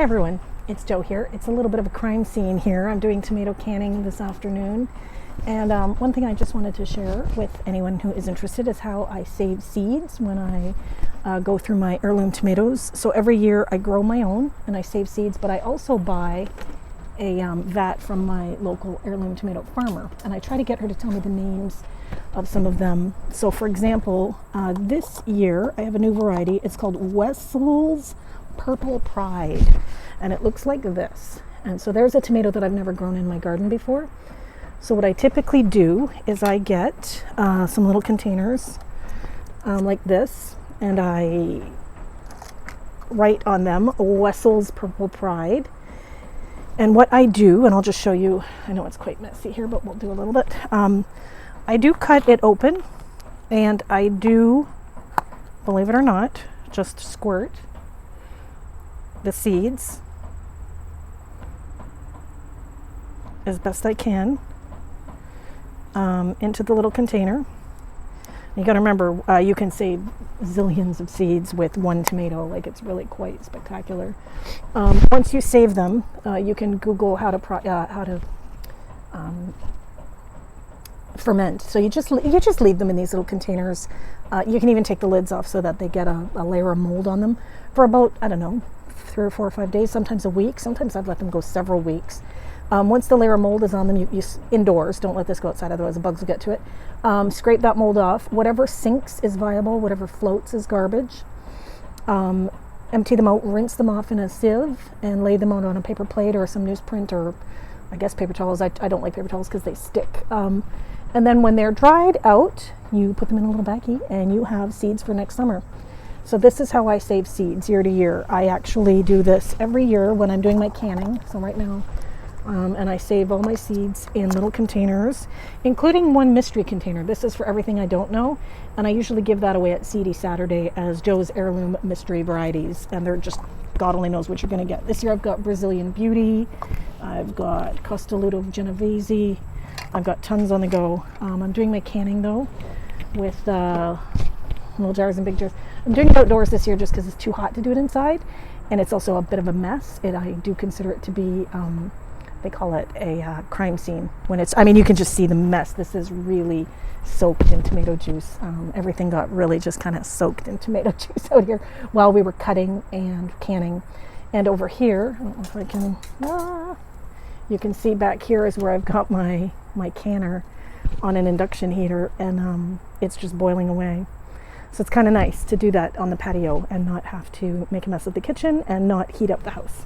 Hey everyone, it's Jo here. It's a little bit of a crime scene here. I'm doing tomato canning this afternoon. And one thing I just wanted to share with anyone who is interested is how I save seeds when I go through my heirloom tomatoes. So every year I grow my own and I save seeds, but I also buy a vat from my local heirloom tomato farmer. And I try to get her to tell me the names of some of them. So for example, this year I have a new variety. It's called Wessel's Purple Pride, and it looks like this. And so there's a tomato that I've never grown in my garden before. So what I typically do is I get some little containers like this, and I write on them Wessel's Purple Pride. And what I do, and I'll just show you, I know it's quite messy here, but we'll do a little bit. I do cut it open, and I do, believe it or not, just squirt the seeds as best I can into the little container. You got to remember, you can save zillions of seeds with one tomato. Like, it's really quite spectacular. Once you save them, you can Google how to ferment. So you just leave them in these little containers. You can even take the lids off so that they get a layer of mold on them for about, I don't know, 3 or 4 or 5 days, sometimes a week. Sometimes I've let them go several weeks. Once the layer of mold is on them, you indoors, don't let this go outside, otherwise the bugs will get to it. Scrape that mold off. Whatever sinks is viable, whatever floats is garbage. Empty them out, rinse them off in a sieve, and lay them out on a paper plate or some newsprint, or I guess paper towels. I don't like paper towels because they stick. And then when they're dried out, you put them in a little baggie and you have seeds for next summer. So this is how I save seeds year to year. I actually do this every year when I'm doing my canning. So right now, and I save all my seeds in little containers, including one mystery container. This is for everything I don't know, and I usually give that away at Seedy Saturday as Jo's heirloom mystery varieties, and they're just, God only knows what you're going to get. This year I've got Brazilian Beauty, I've got Costoluto Genovese, I've got tons on the go. I'm doing my canning though with little jars and big jars. I'm doing it outdoors this year just because it's too hot to do it inside, and it's also a bit of a mess. I do consider it to be they call it a crime scene when it's, I mean, you can just see the mess. This is really soaked in tomato juice. Everything got really just kind of soaked in tomato juice out here while we were cutting and canning. And over here, I don't know if I can, you can see back here is where I've got my canner on an induction heater, and it's just boiling away. So it's kind of nice to do that on the patio and not have to make a mess of the kitchen and not heat up the house.